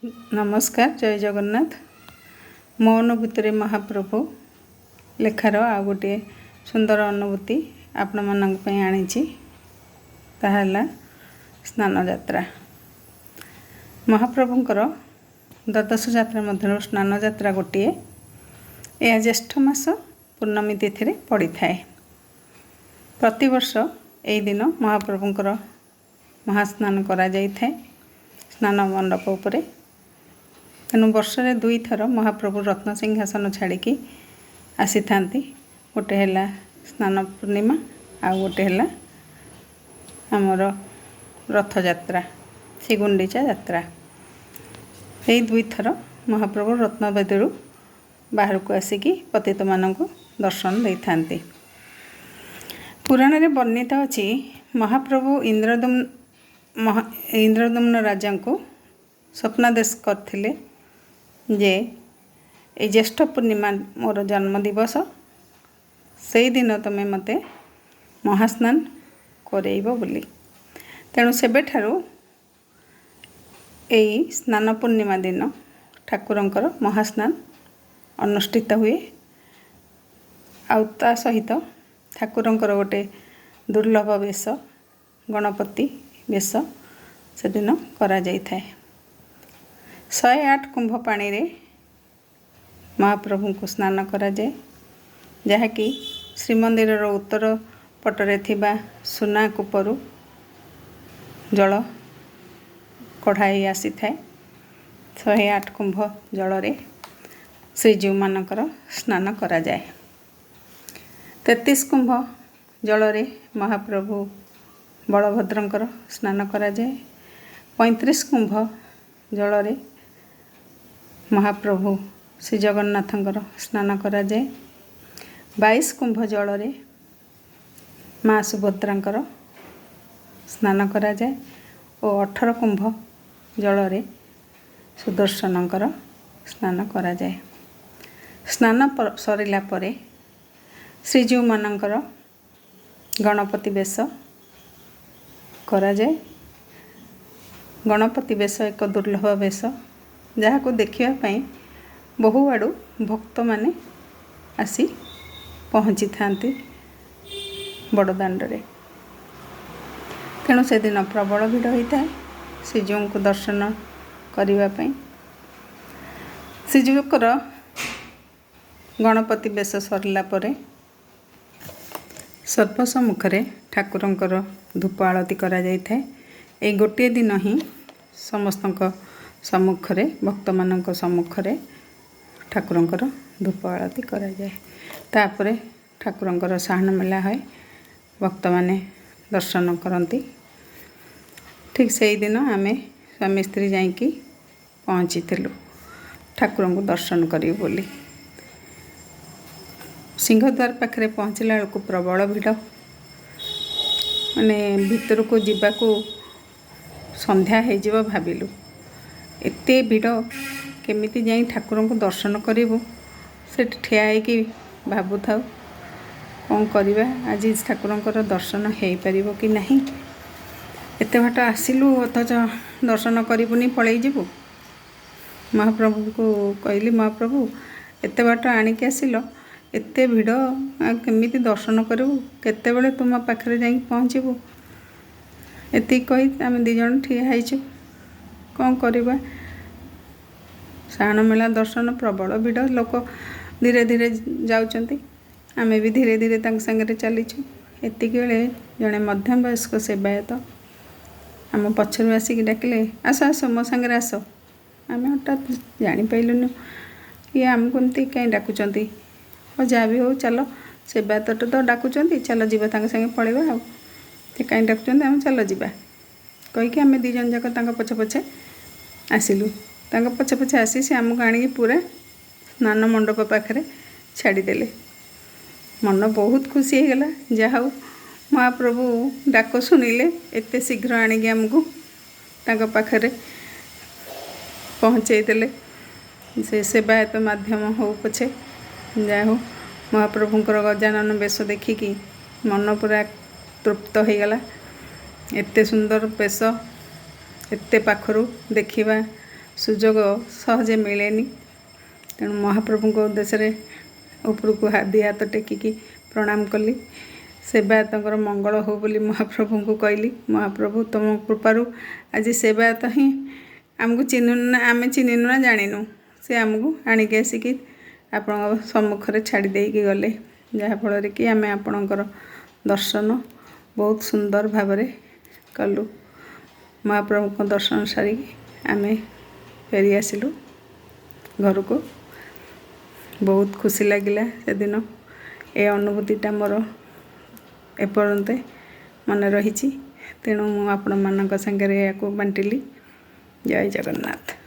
नमस्कार जय जगन्नाथ। मो अनुभूति महाप्रभु लेखार आ गोटे सुंदर अनुभूति आपण मानक आनी ताहला स्नान यात्रा। महाप्रभुंकर द्वादश यात्रा मध्य स्नान यात्रा गोटे यह ज्येष्ठ मास पूर्णमी तिथि पड़ी थाए। प्रतिवर्ष यही दिन महाप्रभुंकर महास्नान करा जाई थाए स्नान मंडप उपरे। तेणु वर्षे दुई थर महाप्रभु रत्न सिंहासन छाड़ी आसी था। गोटे है स्नान पूर्णिमा आ गोटे है आमर रथ यात्रा श्री गुंडीचा यात्रा। यही दुई थर महाप्रभु रत्नवेदी बाहर को आसिकी पतित मानक दर्शन दे था। पुराण में वर्णित अच्छी महाप्रभु इंद्रदुम्न राजा को स्वप्नादेश करथिले जे ए ज्येष्ठ पूर्णिमा मोर जन्म दिवस से दिन तुम्हें मते महास्नान करेइबो बोली। तेणु सेबेठारु एई स्नान पूर्णिमा दिन ठाकुरंकर महास्नान अनुष्ठित हुए। आउता सहित ठाकुरंकर गोटे दुर्लभ वेश गणपति वेश से दिन करा जाई थाए। 108 कुंभ पानी रे महाप्रभु को स्नान करा जाए, जहाँकि श्रीमंदिर उत्तर पटरे थिबा सुना कूपरू जल कढ़ाई आसी थाए। 108 कुंभ जल रे श्रीजीव मानकर स्नान करा जाए। 33 कुंभ जल रे महाप्रभु बलभद्रंकर स्नान करा जाए। 35 कुंभ जल रे महाप्रभु श्री जगन्नाथंकर स्नान करा जाए। 22 कुंभ जल रे माँ सुभद्रांकर स्नान करा जाए और 18 कुंभ जल रे सुदर्शनंकर स्नान करा जाए। स्नान सरिला परे श्रीजीव मानकर गणपति वेश करा जाए। गणपति वेश एक दुर्लभ वेश जहाँ को देखिया पाई बहु आड़ू भक्त माने आसी पहुँची थांती बड़दाण्डरे। तेणु से दिन प्रबल भिड़ होता है श्रीजीव को दर्शन करने। श्रीजीवर गणपति वेश सरला परे सर्वसम्मुखें ठाकुरंकर धूप आलती करा जाई थाए। ए गोटे दिन ही समस्त सम्मुखें भक्त मानक सम्मुखें ठाकुरंकर धूप आलती करा जाए। तापरे ठाकुरंकर साहन मेला है, भक्त माने दर्शन करती। ठीक से ही दिन आमे स्वामी स्त्री जाइकी पहुँची थिलु ठाकुर को दर्शन करी बोली। सिंहद्वार पाखे पहुँचला बेलू प्रबल भिड़, माने भीतर को जीवाकू संध्या हो भाविलु। एते भिड़ केमिति जाई ठाकुर को दर्शन करूँ से ठिया होगी भावु था कौन करवा आज ठाकुरंकर दर्शन हो पार कि नहीं। एते बाट आसिलु अथच दर्शन करूनी पलि जीवु। महाप्रभु को कहली महाप्रभु एते बाट आणिक आसिल एते भिड़ केमिति दर्शन करूँ केतेबेले तुम पाखे जाई पहुँचबू। एति कही आम दी जन ठिया होइछु कौन करवा। साण मेला दर्शन प्रबल भिड़ लोक धीरे धीरे जाउचंती आमे भी धीरे धीरे तंग संगे चलीछु। एतिक बेले जड़े मध्यम वयस्क सेवायत आम पछरु आसिक डाकिले आस आस मो सांगे आस। आम हठात जापारूँ ये आमको एमती कहीं डाकुचंती और जहाँ भी हो चलो सेवायत तो डाकुचंती चलो जीवा तांग संगे पलैबा ते कहीं डाकुचंती आम चलो जीवा कहीकि आम दी जन जाक पछे पछे आसिलु। पछे पछे आसी से आमको आणिकी पूरा स्नान मंडप पाखे छाड़ीदेले। मन बहुत खुशी हो गला। जहा महाप्रभु डाक शुणिले एते शीघ्र आणिकी आमको पाखे पहुँचे देले। से सेवायत माध्यम हो पछे जा हो महाप्रभुंकर गजानन वेश देखिकी मन पूरा तृप्त हो गला। एते सुंदर वेश एते पाखरु देखिबा ସୁଯୋଗ ସହଜେ ମିଳେନି। ତେଣୁ ମହାପ୍ରଭୁଙ୍କ ଉଦ୍ଦେଶ୍ୟରେ ଉପରକୁ ଦୁଇ ହାତ ଟେକିକି ପ୍ରଣାମ କଲି। ସେବାୟତଙ୍କର ମଙ୍ଗଳ ହଉ ବୋଲି ମହାପ୍ରଭୁଙ୍କୁ କହିଲି, ମହାପ୍ରଭୁ ତୁମ କୃପାରୁ ଆଜି ସେବାୟତ ହିଁ ଆମକୁ ଚିହ୍ନିନୁ ନା, ଆମେ ଚିହ୍ନିନୁ ନା ଜାଣିନୁ, ସେ ଆମକୁ ଆଣିକି ଆସିକି ଆପଣଙ୍କ ସମ୍ମୁଖରେ ଛାଡ଼ି ଦେଇକି ଗଲେ, ଯାହାଫଳରେ କି ଆମେ ଆପଣଙ୍କର ଦର୍ଶନ ବହୁତ ସୁନ୍ଦର ଭାବରେ କଲୁ। ମହାପ୍ରଭୁଙ୍କ ଦର୍ଶନ ସାରିକି ଆମେ ଫେରି ଆସିଲୁ ଘରକୁ। ବହୁତ ଖୁସି ଲାଗିଲା ସେଦିନ। ଏ ଅନୁଭୂତିଟା ମୋର ଏପର୍ଯ୍ୟନ୍ତ ମନେ ରହିଛି। ତେଣୁ ମୁଁ ଆପଣମାନଙ୍କ ସାଙ୍ଗରେ ଏହାକୁ ବାଣ୍ଟିଲି। ଜୟ ଜଗନ୍ନାଥ।